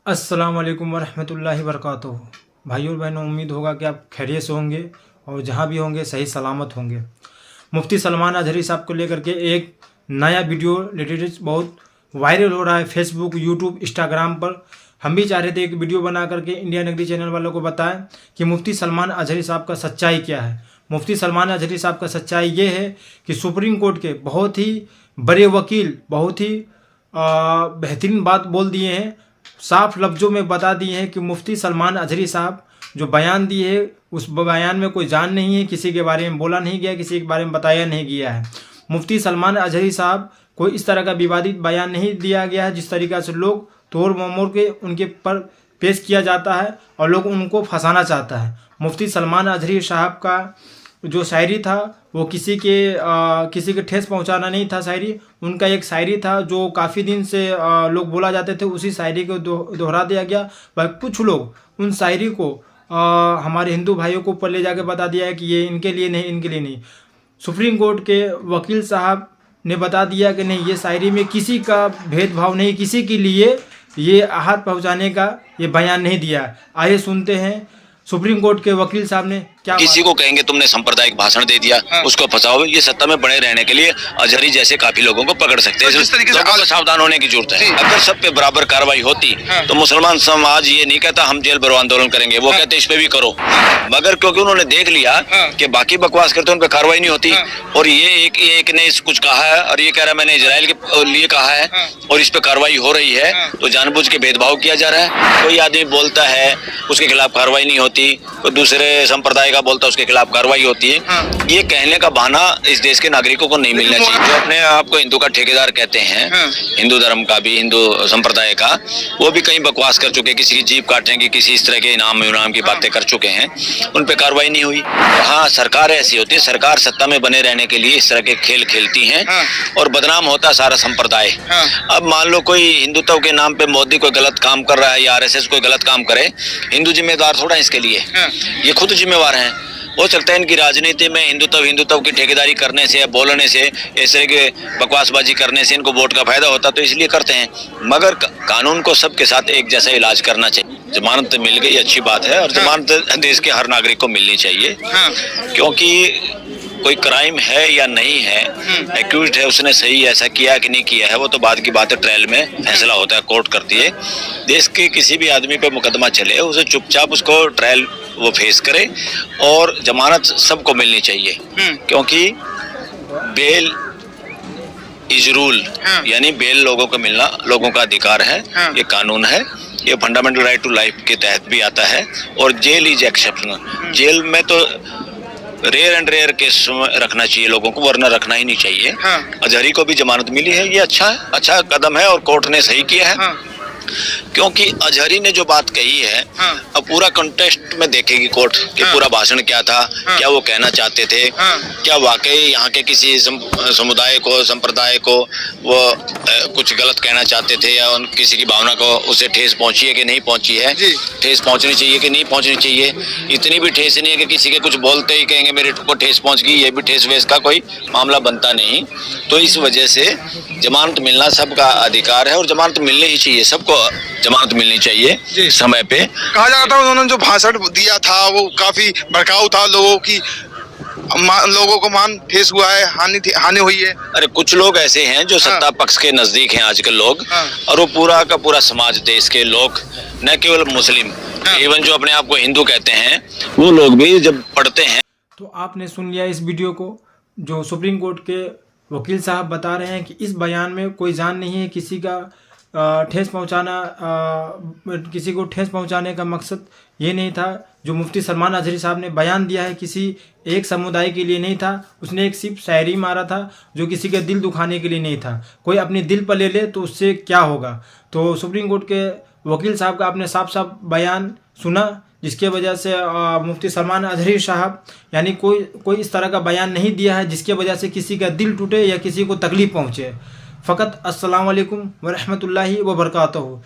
अस्सलाम वालेकुम वरहमतुल्लाहि वबरकातुहू। भाइयों बहनों, उम्मीद होगा कि आप खैरियत से होंगे और जहाँ भी होंगे सही सलामत होंगे। मुफ्ती सलमान अजहरी साहब को लेकर के एक नया वीडियो लेटेस्ट बहुत वायरल हो रहा है फेसबुक, यूट्यूब, इंस्टाग्राम पर। हम भी चाह रहे थे एक वीडियो बना करके इंडिया नगरी चैनल वालों को बताएं कि मुफ्ती सलमान अजहरी साहब का सच्चाई क्या है। मुफ्ती सलमान अजहरी साहब का सच्चाई ये है कि सुप्रीम कोर्ट के बहुत ही बड़े वकील बहुत ही बेहतरीन बात बोल दिए हैं, साफ लफ्ज़ों में बता दिए हैं कि मुफ्ती सलमान अजहरी साहब जो बयान दिए है उस बयान में कोई जान नहीं है, किसी के बारे में बोला नहीं गया, किसी के बारे में बताया नहीं गया है। मुफ्ती सलमान अजहरी साहब कोई इस तरह का विवादित बयान नहीं दिया गया है जिस तरीक़ा से लोग तोड़ मोड़ के उनके पर पेश किया जाता है और लोग उनको फंसाना चाहता है। मुफ्ती सलमान अजहरी साहब का जो शायरी था वो किसी के ठेस पहुंचाना नहीं था। शायरी उनका एक शायरी था जो काफ़ी दिन से लोग बोला जाते थे, उसी शायरी को दोहरा दिया गया। पर कुछ लोग उन शायरी को हमारे हिंदू भाइयों को ऊपर ले जाके बता दिया है कि ये इनके लिए नहीं, इनके लिए नहीं। सुप्रीम कोर्ट के वकील साहब ने बता दिया कि नहीं, ये शायरी में किसी का भेदभाव नहीं, किसी के लिए ये आहत पहुँचाने का ये बयान नहीं दिया। आइए सुनते हैं सुप्रीम कोर्ट के वकील साहब ने क्या। किसी को कहेंगे तुमने सांप्रदायिक भाषण दे दिया, उसको फंसाओ। ये सत्ता में बने रहने के लिए अजहरी जैसे काफी लोगों को पकड़ सकते हैं। लोगों को सावधान होने की जरूरत है। अगर सब पे बराबर कार्रवाई होती तो मुसलमान समाज ये नहीं कहता हम जेल भरो आंदोलन करेंगे, वो कहते इस पे भी करो। मगर क्योंकि उन्होंने देख लिया कि बाकी बकवास करते उन पे कार्रवाई नहीं होती और ये एक ने कुछ कहा है और ये कह रहा है मैंने इजराइल के लिए कहा है और इस पे कार्रवाई हो रही है, तो जानबूझ के भेदभाव किया जा रहा है। कोई आदमी बोलता है उसके खिलाफ कार्रवाई नहीं होती, कोई दूसरे संप्रदाय का बोलता है उसके खिलाफ कार्रवाई होती है। ये कहने का बहाना इस देश के नागरिकों को नहीं मिलना चाहिए। जो अपने आप को हिंदू का ठेकेदार कहते हैं, हिंदू धर्म का भी, हिंदू संप्रदाय का, वो भी कहीं बकवास कर चुके, किसी की जीप काटने की, किसी इस तरह के इनाम की बातें कर चुके हैं, उन पे कार्रवाई नहीं हुई। हाँ, सरकार ऐसी होती है, सरकार सत्ता में बने रहने के लिए इस तरह के खेल खेलती है और बदनाम होता सारा संप्रदाय। अब मान लो कोई हिंदुत्व के नाम पे मोदी कोई गलत काम कर रहा है या RSS कोई गलत काम करे, हिंदू जिम्मेदार थोड़ा इसके लिए, ये खुद जिम्मेवार हैं। हो सकता है इनकी राजनीति में हिंदुत्व की ठेकेदारी करने से या बोलने से, इस तरह के बकवासबाजी करने से इनको वोट का फायदा होता, तो इसलिए करते हैं। मगर कानून को सबके साथ एक जैसा इलाज करना चाहिए। जमानत मिल गई अच्छी बात है और जमानत देश के हर नागरिक को मिलनी चाहिए, क्योंकि कोई क्राइम है या नहीं है, एक्यूज्ड है, उसने सही ऐसा किया कि नहीं किया है, वो तो बाद की बात है, ट्रायल में फैसला होता है, कोर्ट करती है। देश के किसी भी आदमी पे मुकदमा चले, उसे चुपचाप उसको ट्रायल वो फेस करे और जमानत सबको मिलनी चाहिए, क्योंकि बेल इज रूल, यानी बेल लोगों को मिलना लोगों का अधिकार है, ये कानून है, ये फंडामेंटल राइट टू लाइफ के तहत भी आता है। और जेल इज एक्सेप्शनल, जेल में तो रेयर एंड रेयर केस रखना चाहिए लोगों को, वरना रखना ही नहीं चाहिए। अजहरी को भी जमानत मिली है, ये अच्छा कदम है और कोर्ट ने सही किया है। क्योंकि अजहरी ने जो बात कही है, अब पूरा कॉन्टेक्स्ट में देखेगी कोर्ट कि पूरा भाषण क्या था, क्या वो कहना चाहते थे, क्या वाकई यहाँ के किसी समुदाय को, संप्रदाय को वो कुछ गलत कहना चाहते थे या किसी की भावना को उसे ठेस पहुंची है कि नहीं पहुंची है, ठेस पहुंचनी चाहिए कि नहीं पहुंचनी चाहिए। इतनी भी ठेस नहीं है कि किसी के कुछ बोलते ही कहेंगे मेरे को ठेस पहुंच गई, ये भी ठेस वेस का कोई मामला बनता नहीं। तो इस वजह से जमानत मिलना सबका अधिकार है और जमानत मिलनी ही चाहिए, सबको जमानत मिलनी चाहिए समय पे। कहा जाता है उन्होंने जो भाषण दिया था वो काफी भड़काऊ था, लोगों को मान ठेस हुआ है, हानि हुई है। अरे कुछ लोग ऐसे हैं जो सत्ता पक्ष के नजदीक हैं आजकल लोग, और वो पूरा का पूरा समाज, देश के लोग, न केवल मुस्लिम, इवन जो अपने आप को हिंदू कहते हैं, वो लोग भी जब पढ़ते हैं। तो आपने सुन लिया इस वीडियो को, जो सुप्रीम कोर्ट के वकील साहब बता रहे हैं कि इस बयान में कोई जान नहीं है, किसी का ठेस पहुंचाना, किसी को ठेस पहुंचाने का मकसद ये नहीं था। जो मुफ्ती सलमान अजहरी साहब ने बयान दिया है किसी एक समुदाय के लिए नहीं था, उसने एक सिर्फ शायरी मारा था जो किसी का दिल दुखाने के लिए नहीं था। कोई अपने दिल पर ले ले तो उससे क्या होगा। तो सुप्रीम कोर्ट के वकील साहब का आपने साफ साफ बयान सुना, जिसके वजह से मुफ्ती सलमान अजहरी साहब यानी कोई इस तरह का बयान नहीं दिया है जिसके वजह से किसी का दिल टूटे या किसी को तकलीफ पहुँचे। फ़कत अस्सलाम वालेकुम वरहमतुल्लाहि वबरकातुहू।